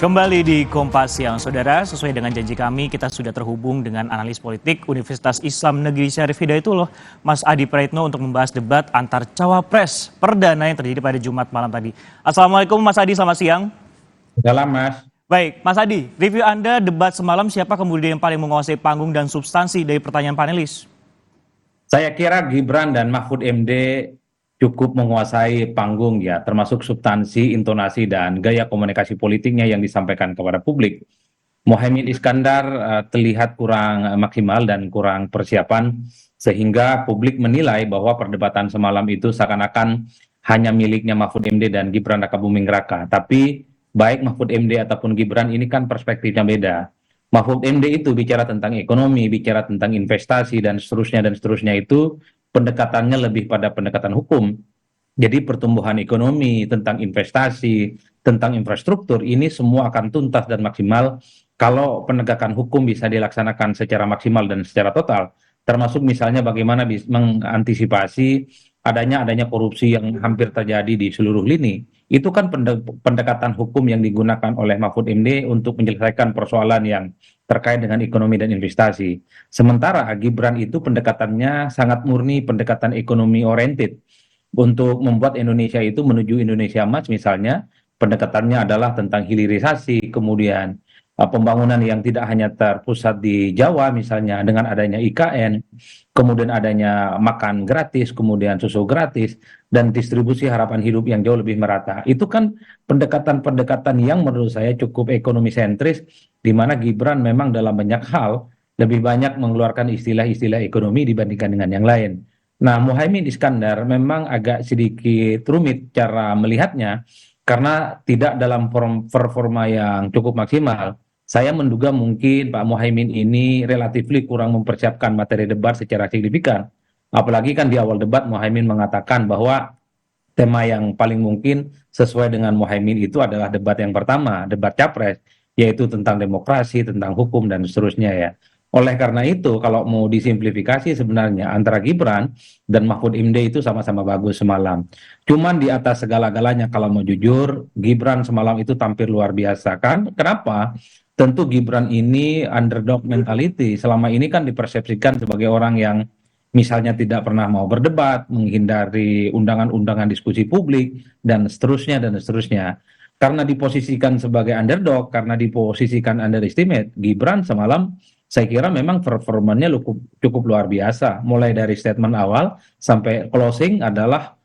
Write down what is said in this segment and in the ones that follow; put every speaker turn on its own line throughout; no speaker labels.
Kembali di Kompas Siang, Saudara. Sesuai dengan janji kami, kita sudah terhubung dengan analis politik Universitas Islam Negeri Syarif Hidayatullah, Mas Adi Praitno, untuk membahas debat antar cawapres perdana yang terjadi pada Jumat malam tadi. Assalamualaikum Mas Adi, selamat siang.
Dalam Mas.
Baik, Mas Adi, review Anda debat semalam, siapa kemudian yang paling menguasai panggung dan substansi dari pertanyaan panelis?
Saya kira Gibran dan Mahfud MD cukup menguasai panggung ya, termasuk substansi, intonasi, dan gaya komunikasi politiknya yang disampaikan kepada publik. Muhaimin Iskandar terlihat kurang maksimal dan kurang persiapan, sehingga publik menilai bahwa perdebatan semalam itu seakan-akan hanya miliknya Mahfud MD dan Gibran Rakabuming Raka. Tapi baik Mahfud MD ataupun Gibran ini kan perspektifnya beda. Mahfud MD itu bicara tentang ekonomi, bicara tentang investasi, dan seterusnya itu pendekatannya lebih pada pendekatan hukum. Jadi pertumbuhan ekonomi, tentang investasi, tentang infrastruktur, ini semua akan tuntas dan maksimal kalau penegakan hukum bisa dilaksanakan secara maksimal dan secara total. Termasuk misalnya bagaimana mengantisipasi adanya korupsi yang hampir terjadi di seluruh lini. Itu kan pendekatan hukum yang digunakan oleh Mahfud MD untuk menyelesaikan persoalan yang terkait dengan ekonomi dan investasi. Sementara Gibran itu pendekatannya sangat murni, pendekatan ekonomi oriented. Untuk membuat Indonesia itu menuju Indonesia Emas misalnya, pendekatannya adalah tentang hilirisasi, kemudian pembangunan yang tidak hanya terpusat di Jawa misalnya dengan adanya IKN, kemudian adanya makan gratis, kemudian susu gratis, dan distribusi harapan hidup yang jauh lebih merata. Itu kan pendekatan-pendekatan yang menurut saya cukup ekonomi sentris, di mana Gibran memang dalam banyak hal lebih banyak mengeluarkan istilah-istilah ekonomi dibandingkan dengan yang lain. Nah, Muhaimin Iskandar memang agak sedikit rumit cara melihatnya, karena tidak dalam performa yang cukup maksimal. Saya menduga mungkin Pak Muhaimin ini relatif kurang mempersiapkan materi debat secara signifikan. Apalagi kan di awal debat Muhaimin mengatakan bahwa tema yang paling mungkin sesuai dengan Muhaimin itu adalah debat yang pertama, debat capres, yaitu tentang demokrasi, tentang hukum, dan seterusnya ya. Oleh karena itu, kalau mau disimplifikasi sebenarnya antara Gibran dan Mahfud MD itu sama-sama bagus semalam. Cuman di atas segala-galanya kalau mau jujur, Gibran semalam itu tampil luar biasa kan? Kenapa? Tentu Gibran ini underdog mentality. Selama ini kan dipersepsikan sebagai orang yang misalnya tidak pernah mau berdebat, menghindari undangan-undangan diskusi publik, dan seterusnya, dan seterusnya. Karena diposisikan sebagai underdog, karena diposisikan underestimate, Gibran semalam saya kira memang performanya cukup luar biasa. Mulai dari statement awal sampai closing adalah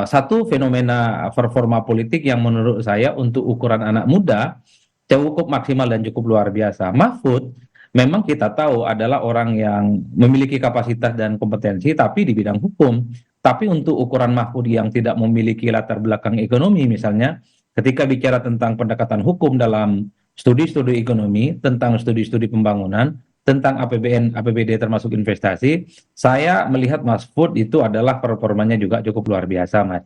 satu fenomena performa politik yang menurut saya untuk ukuran anak muda cukup maksimal dan cukup luar biasa. Mahfud memang kita tahu adalah orang yang memiliki kapasitas dan kompetensi tapi di bidang hukum. Tapi untuk ukuran Mahfud yang tidak memiliki latar belakang ekonomi misalnya, ketika bicara tentang pendekatan hukum dalam studi-studi ekonomi, tentang studi-studi pembangunan, tentang APBN, APBD termasuk investasi, saya melihat Mahfud itu adalah performanya juga cukup luar biasa, Mas.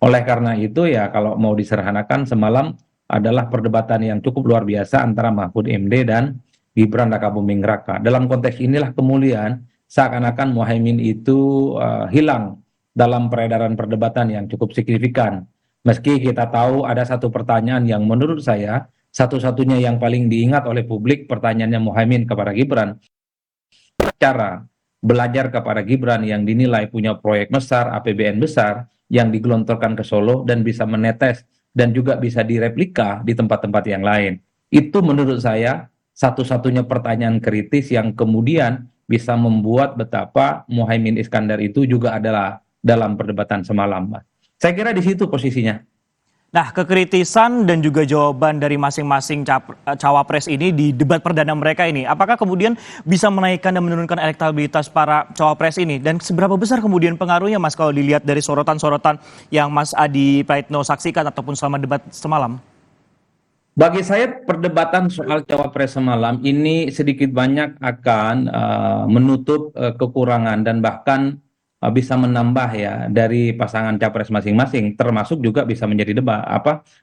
Oleh karena itu ya kalau mau diserhanakan semalam adalah perdebatan yang cukup luar biasa antara Mahfud MD dan Gibran Rakabuming Raka. Dalam konteks inilah kemudian seakan-akan Muhaimin itu hilang dalam peredaran perdebatan yang cukup signifikan. Meski kita tahu ada satu pertanyaan yang menurut saya satu-satunya yang paling diingat oleh publik, pertanyaannya Muhaimin kepada Gibran. Cara belajar kepada Gibran yang dinilai punya proyek besar, APBN besar, yang digelontorkan ke Solo dan bisa menetes dan juga bisa direplika di tempat-tempat yang lain. Itu menurut saya satu-satunya pertanyaan kritis yang kemudian bisa membuat betapa Muhaimin Iskandar itu juga adalah dalam perdebatan semalam. Saya kira di situ posisinya.
Nah, kekritisan dan juga jawaban dari masing-masing cawapres ini di debat perdana mereka ini, apakah kemudian bisa menaikkan dan menurunkan elektabilitas para cawapres ini? Dan seberapa besar kemudian pengaruhnya, Mas, kalau dilihat dari sorotan-sorotan yang Mas Adi Praitno saksikan ataupun selama debat semalam?
Bagi saya perdebatan soal cawapres semalam ini sedikit banyak akan menutup kekurangan dan bahkan bisa menambah ya dari pasangan capres masing-masing, termasuk juga bisa menjadi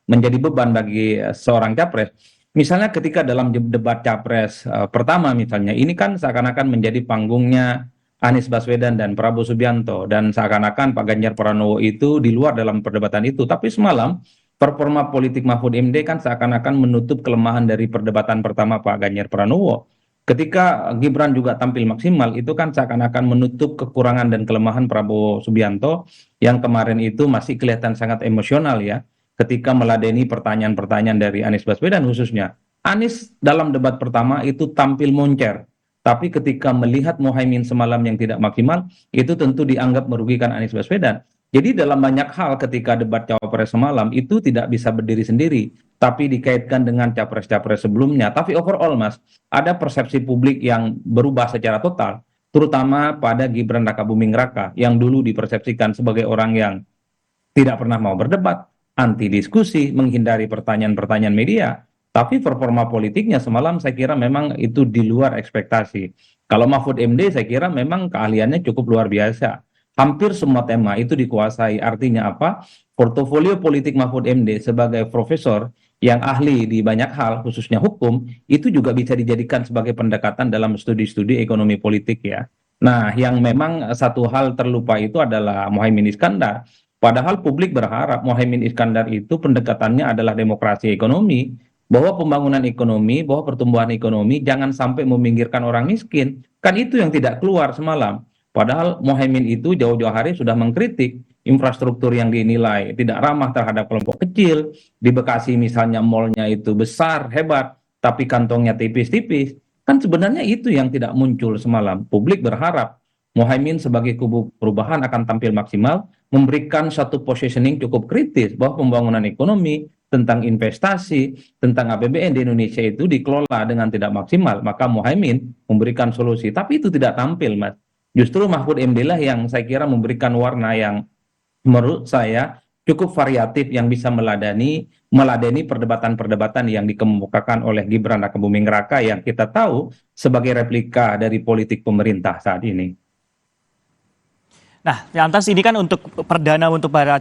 menjadi beban bagi seorang capres. Misalnya ketika dalam debat capres pertama misalnya, ini kan seakan-akan menjadi panggungnya Anies Baswedan dan Prabowo Subianto, dan seakan-akan Pak Ganjar Pranowo itu di luar dalam perdebatan itu. Tapi semalam performa politik Mahfud MD kan seakan-akan menutup kelemahan dari perdebatan pertama Pak Ganjar Pranowo. Ketika Gibran juga tampil maksimal, itu kan seakan-akan menutup kekurangan dan kelemahan Prabowo Subianto yang kemarin itu masih kelihatan sangat emosional ya, ketika meladeni pertanyaan-pertanyaan dari Anies Baswedan khususnya. Anies dalam debat pertama itu tampil moncer, tapi ketika melihat Muhaimin semalam yang tidak maksimal, itu tentu dianggap merugikan Anies Baswedan. Jadi dalam banyak hal ketika debat cawapres semalam itu tidak bisa berdiri sendiri, tapi dikaitkan dengan capres-capres sebelumnya. Tapi overall Mas, ada persepsi publik yang berubah secara total, terutama pada Gibran Rakabuming Raka yang dulu dipersepsikan sebagai orang yang tidak pernah mau berdebat, anti diskusi, menghindari pertanyaan-pertanyaan media. Tapi performa politiknya semalam saya kira memang itu di luar ekspektasi. Kalau Mahfud MD saya kira memang keahliannya cukup luar biasa. Hampir semua tema itu dikuasai. Artinya apa? Portofolio politik Mahfud MD sebagai profesor yang ahli di banyak hal, khususnya hukum, itu juga bisa dijadikan sebagai pendekatan dalam studi-studi ekonomi politik ya. Nah, yang memang satu hal terlupa itu adalah Muhaimin Iskandar. Padahal publik berharap Muhaimin Iskandar itu pendekatannya adalah demokrasi ekonomi, bahwa pembangunan ekonomi, bahwa pertumbuhan ekonomi jangan sampai meminggirkan orang miskin. Kan itu yang tidak keluar semalam. Padahal Muhaimin itu jauh-jauh hari sudah mengkritik infrastruktur yang dinilai tidak ramah terhadap kelompok kecil. Di Bekasi misalnya malnya itu besar, hebat, tapi kantongnya tipis-tipis. Kan sebenarnya itu yang tidak muncul semalam. Publik berharap Muhaimin sebagai kubu perubahan akan tampil maksimal, memberikan satu positioning cukup kritis bahwa pembangunan ekonomi, tentang investasi, tentang APBN di Indonesia itu dikelola dengan tidak maksimal. Maka Muhaimin memberikan solusi. Tapi itu tidak tampil, Mas. Justru Mahfud MD lah yang saya kira memberikan warna yang menurut saya cukup variatif yang bisa meladeni perdebatan-perdebatan yang dikemukakan oleh Gibran Rakabuming Raka yang kita tahu sebagai replika dari politik pemerintah saat ini.
Nah, lantas ini kan untuk perdana untuk para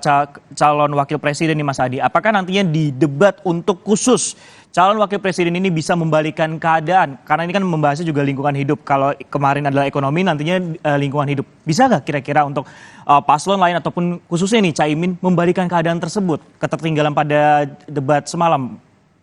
calon wakil presiden nih Mas Adi. Apakah nantinya di debat untuk khusus calon wakil presiden ini bisa membalikan keadaan? Karena ini kan membahasnya juga lingkungan hidup. Kalau kemarin adalah ekonomi, nantinya lingkungan hidup. Bisa nggak kira-kira untuk paslon lain ataupun khususnya nih Caimin membalikan keadaan tersebut? Ketertinggalan pada debat semalam,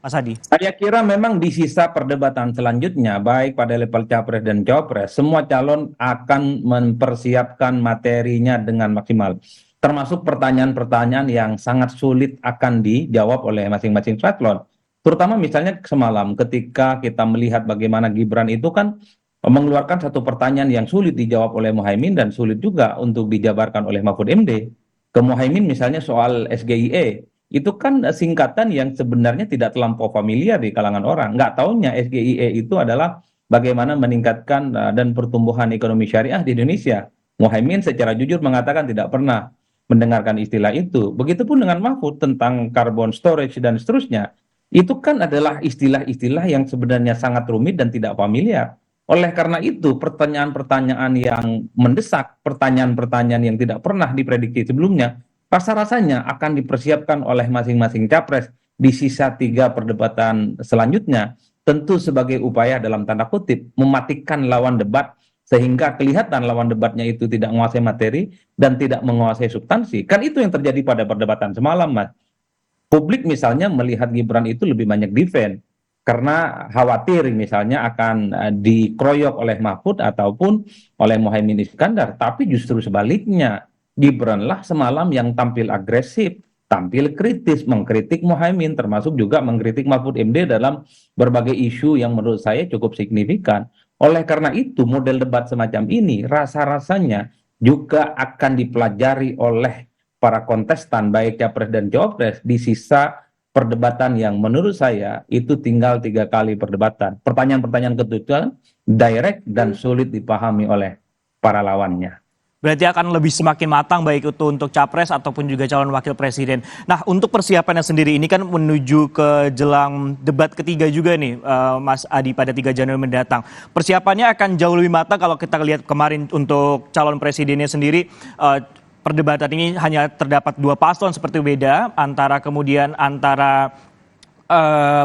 Mas Adi.
Saya kira memang di sisa perdebatan selanjutnya, baik pada level capres dan cawapres, semua calon akan mempersiapkan materinya dengan maksimal. Termasuk pertanyaan-pertanyaan yang sangat sulit akan dijawab oleh masing-masing paslon. Terutama misalnya semalam ketika kita melihat bagaimana Gibran itu kan mengeluarkan satu pertanyaan yang sulit dijawab oleh Muhaimin dan sulit juga untuk dijabarkan oleh Mahfud MD. Ke Muhaimin misalnya soal SGIE. Itu kan singkatan yang sebenarnya tidak terlampau familiar di kalangan orang. Nggak taunya SGIE itu adalah bagaimana meningkatkan dan pertumbuhan ekonomi syariah di Indonesia. Muhaimin secara jujur mengatakan tidak pernah mendengarkan istilah itu. Begitupun dengan Mahfud tentang carbon storage dan seterusnya. Itu kan adalah istilah-istilah yang sebenarnya sangat rumit dan tidak familiar. Oleh karena itu, pertanyaan-pertanyaan yang mendesak, pertanyaan-pertanyaan yang tidak pernah diprediksi sebelumnya, rasa-rasanya akan dipersiapkan oleh masing-masing capres di sisa 3 perdebatan selanjutnya, tentu sebagai upaya dalam tanda kutip mematikan lawan debat sehingga kelihatan lawan debatnya itu tidak menguasai materi dan tidak menguasai substansi. Kan itu yang terjadi pada perdebatan semalam, Mas. Publik misalnya melihat Gibran itu lebih banyak defense karena khawatir misalnya akan dikeroyok oleh Mahfud ataupun oleh Muhaimin Iskandar, tapi justru sebaliknya. Gibranlah semalam yang tampil agresif, tampil kritis, mengkritik Muhaimin, termasuk juga mengkritik Mahfud MD dalam berbagai isu yang menurut saya cukup signifikan. Oleh karena itu, model debat semacam ini rasa-rasanya juga akan dipelajari oleh para kontestan, baik capres dan cawapres, di sisa perdebatan yang menurut saya itu tinggal 3 kali perdebatan. Pertanyaan-pertanyaan ketujuh direct dan sulit dipahami oleh para lawannya.
Berarti akan lebih semakin matang baik itu untuk capres ataupun juga calon wakil presiden. Nah, untuk persiapannya sendiri ini kan menuju ke jelang debat ketiga juga nih Mas Adi pada 3 Januari mendatang. Persiapannya akan jauh lebih matang kalau kita lihat kemarin untuk calon presidennya sendiri. Perdebatan ini hanya terdapat 2 paslon seperti beda antara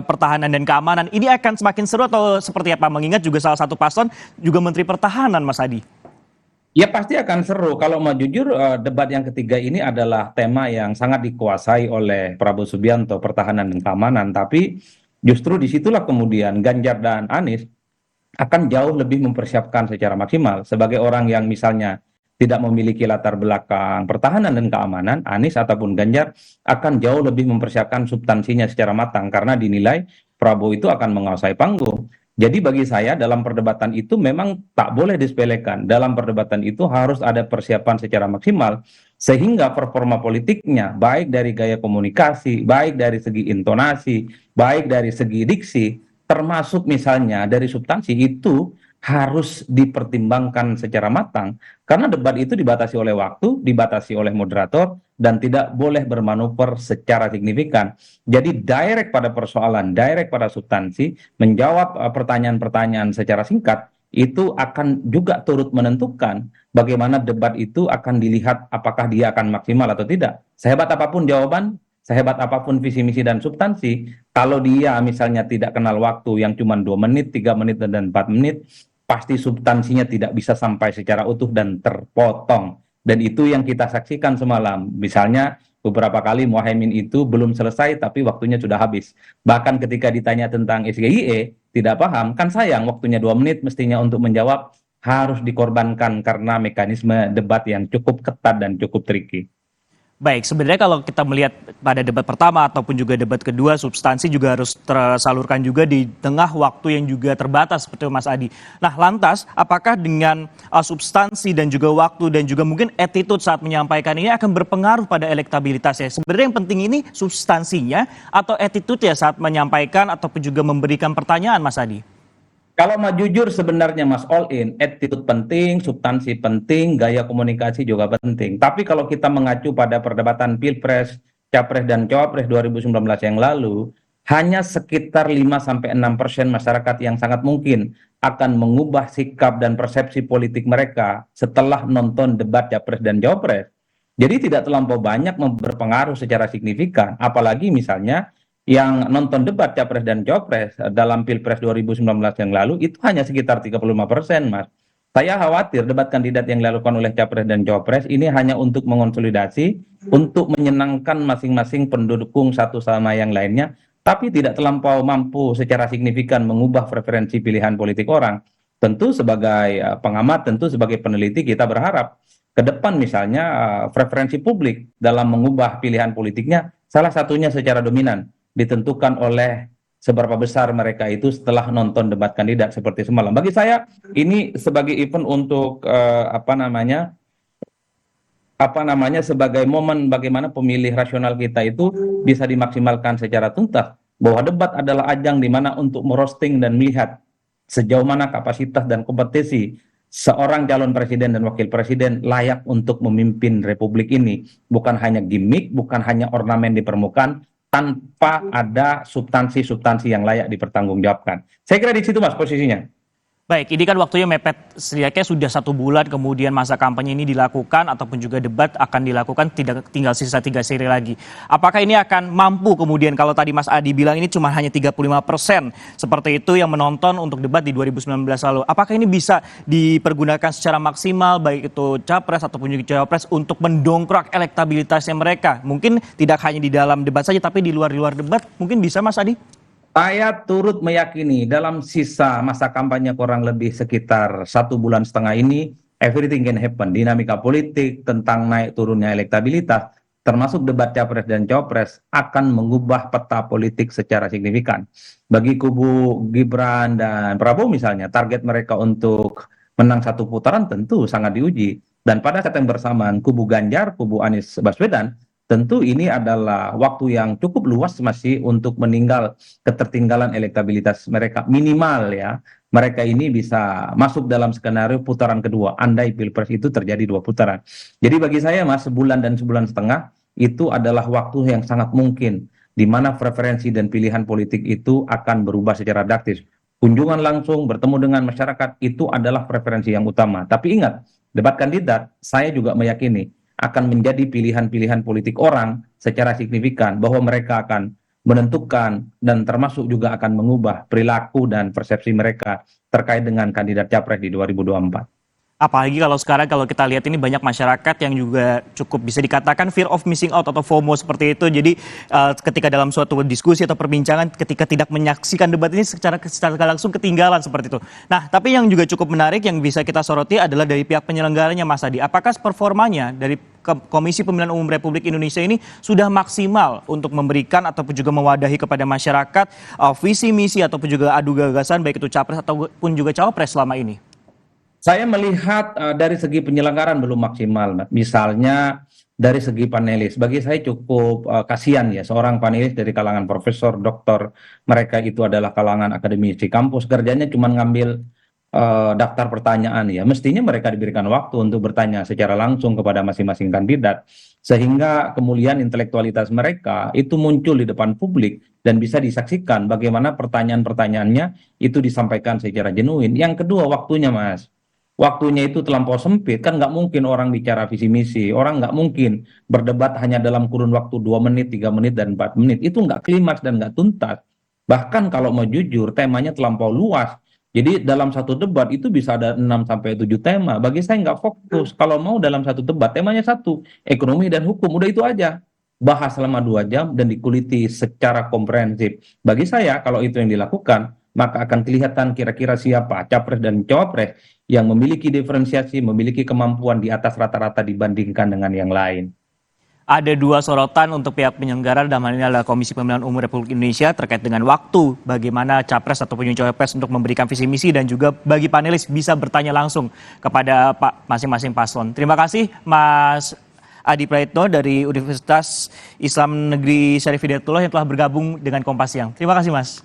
pertahanan dan keamanan. Ini akan semakin seru atau seperti apa? Mengingat juga salah satu paslon juga Menteri Pertahanan, Mas Adi.
Ya pasti akan seru. Kalau mau jujur, debat yang ketiga ini adalah tema yang sangat dikuasai oleh Prabowo Subianto, pertahanan dan keamanan. Tapi justru disitulah kemudian Ganjar dan Anies akan jauh lebih mempersiapkan secara maksimal. Sebagai orang yang misalnya tidak memiliki latar belakang pertahanan dan keamanan, Anies ataupun Ganjar akan jauh lebih mempersiapkan substansinya secara matang karena dinilai Prabowo itu akan menguasai panggung. Jadi bagi saya dalam perdebatan itu memang tak boleh disepelekan. Dalam perdebatan itu harus ada persiapan secara maksimal sehingga performa politiknya baik dari gaya komunikasi, baik dari segi intonasi, baik dari segi diksi, termasuk misalnya dari substansi itu harus dipertimbangkan secara matang karena debat itu dibatasi oleh waktu, dibatasi oleh moderator dan tidak boleh bermanuver secara signifikan. Jadi direct pada persoalan, direct pada substansi, menjawab pertanyaan-pertanyaan secara singkat itu akan juga turut menentukan bagaimana debat itu akan dilihat apakah dia akan maksimal atau tidak. Sehebat apapun jawaban, sehebat apapun visi misi dan substansi, kalau dia misalnya tidak kenal waktu yang cuma 2 menit, 3 menit, dan 4 menit, pasti substansinya tidak bisa sampai secara utuh dan terpotong. Dan itu yang kita saksikan semalam. Misalnya beberapa kali Mohaimin itu belum selesai tapi waktunya sudah habis. Bahkan ketika ditanya tentang SGIE, tidak paham, kan sayang waktunya 2 menit mestinya untuk menjawab harus dikorbankan karena mekanisme debat yang cukup ketat dan cukup tricky.
Baik, sebenarnya kalau kita melihat pada debat pertama ataupun juga debat kedua, substansi juga harus tersalurkan juga di tengah waktu yang juga terbatas seperti itu, Mas Adi. Nah, lantas apakah dengan substansi dan juga waktu dan juga mungkin attitude saat menyampaikan ini akan berpengaruh pada elektabilitasnya? Sebenarnya yang penting ini substansinya atau attitude ya saat menyampaikan ataupun juga memberikan pertanyaan, Mas Adi?
Kalau mau jujur sebenarnya Mas all in, attitude penting, substansi penting, gaya komunikasi juga penting. Tapi kalau kita mengacu pada perdebatan Pilpres, Capres dan Cawapres 2019 yang lalu, hanya sekitar 5-6% masyarakat yang sangat mungkin akan mengubah sikap dan persepsi politik mereka setelah nonton debat Capres dan Cawapres. Jadi tidak terlampau banyak berpengaruh secara signifikan, apalagi misalnya yang nonton debat Capres dan Cawapres dalam Pilpres 2019 yang lalu itu hanya sekitar 35%, Mas. Saya khawatir debat kandidat yang dilakukan oleh Capres dan Cawapres ini hanya untuk mengonsolidasi, untuk menyenangkan masing-masing pendukung satu sama yang lainnya, tapi tidak terlampau mampu secara signifikan mengubah preferensi pilihan politik orang. Tentu sebagai pengamat, tentu sebagai peneliti kita berharap ke depan misalnya preferensi publik dalam mengubah pilihan politiknya salah satunya secara dominan ditentukan oleh seberapa besar mereka itu setelah nonton debat kandidat seperti semalam. Bagi saya ini sebagai event untuk apa namanya sebagai momen bagaimana pemilih rasional kita itu bisa dimaksimalkan secara tuntas bahwa debat adalah ajang di mana untuk merosting dan melihat sejauh mana kapasitas dan kompetensi seorang calon presiden dan wakil presiden layak untuk memimpin republik ini. Bukan hanya gimmick, bukan hanya ornamen di permukaan, tanpa ada substansi-substansi yang layak dipertanggungjawabkan. Saya kira di situ Mas posisinya.
Baik, ini kan waktunya mepet, setidaknya sudah 1 bulan kemudian masa kampanye ini dilakukan ataupun juga debat akan dilakukan, tidak tinggal sisa 3 seri lagi. Apakah ini akan mampu kemudian kalau tadi Mas Adi bilang ini cuma hanya 35% seperti itu yang menonton untuk debat di 2019 lalu. Apakah ini bisa dipergunakan secara maksimal baik itu Capres ataupun juga Cawapres untuk mendongkrak elektabilitasnya mereka? Mungkin tidak hanya di dalam debat saja tapi di luar debat mungkin bisa Mas Adi?
Saya turut meyakini dalam sisa masa kampanye kurang lebih sekitar 1,5 bulan ini, everything can happen. Dinamika politik tentang naik turunnya elektabilitas, termasuk debat Capres dan Cawapres, akan mengubah peta politik secara signifikan. Bagi kubu Gibran dan Prabowo misalnya, target mereka untuk menang 1 putaran tentu sangat diuji. Dan pada saat yang bersamaan, kubu Ganjar, kubu Anies Baswedan, tentu ini adalah waktu yang cukup luas masih untuk meninggal ketertinggalan elektabilitas mereka minimal ya. Mereka ini bisa masuk dalam skenario putaran kedua andai Pilpres itu terjadi 2 putaran. Jadi bagi saya Mas, sebulan dan sebulan setengah itu adalah waktu yang sangat mungkin di mana preferensi dan pilihan politik itu akan berubah secara drastis. Kunjungan langsung bertemu dengan masyarakat itu adalah preferensi yang utama. Tapi ingat, debat kandidat saya juga meyakini akan menjadi pilihan-pilihan politik orang secara signifikan bahwa mereka akan menentukan dan termasuk juga akan mengubah perilaku dan persepsi mereka terkait dengan kandidat Capres di 2024.
Apalagi kalau sekarang kalau kita lihat ini banyak masyarakat yang juga cukup bisa dikatakan fear of missing out atau FOMO seperti itu. Jadi ketika dalam suatu diskusi atau perbincangan ketika tidak menyaksikan debat ini secara langsung ketinggalan seperti itu. Nah, tapi yang juga cukup menarik yang bisa kita soroti adalah dari pihak penyelenggaranya Mas Adi. Apakah performanya dari Komisi Pemilihan Umum Republik Indonesia ini sudah maksimal untuk memberikan ataupun juga mewadahi kepada masyarakat visi misi ataupun juga adu gagasan baik itu capres ataupun juga cawapres selama ini?
Saya melihat dari segi penyelenggaraan belum maksimal, Mas. Misalnya dari segi panelis, bagi saya cukup kasihan ya seorang panelis dari kalangan profesor, doktor, mereka itu adalah kalangan akademisi kampus, kerjanya cuma ngambil daftar pertanyaan ya. Mestinya mereka diberikan waktu untuk bertanya secara langsung kepada masing-masing kandidat, sehingga kemudian intelektualitas mereka itu muncul di depan publik dan bisa disaksikan bagaimana pertanyaan-pertanyaannya itu disampaikan secara genuin. Yang kedua, waktunya, Mas. Waktunya itu terlampau sempit, kan nggak mungkin orang bicara visi misi, orang nggak mungkin berdebat hanya dalam kurun waktu 2 menit, 3 menit, dan 4 menit, itu nggak klimaks dan nggak tuntas. Bahkan kalau mau jujur, temanya terlampau luas, jadi dalam satu debat itu bisa ada 6 sampai 7 tema, bagi saya nggak fokus, kalau mau dalam satu debat, temanya satu, ekonomi dan hukum, udah itu aja. Bahas selama 2 jam dan dikuliti secara komprehensif. Bagi saya, kalau itu yang dilakukan, maka akan kelihatan kira-kira siapa capres dan cawapres yang memiliki diferensiasi, memiliki kemampuan di atas rata-rata dibandingkan dengan yang lain.
Ada dua sorotan untuk pihak penyelenggara, dalam hal ini adalah Komisi Pemilihan Umum Republik Indonesia terkait dengan waktu bagaimana capres ataupun cawapres untuk memberikan visi misi dan juga bagi panelis bisa bertanya langsung kepada masing-masing paslon. Terima kasih Mas Adi Praetno dari Universitas Islam Negeri Syarif Hidayatullah yang telah bergabung dengan Kompas Siang. Terima kasih Mas.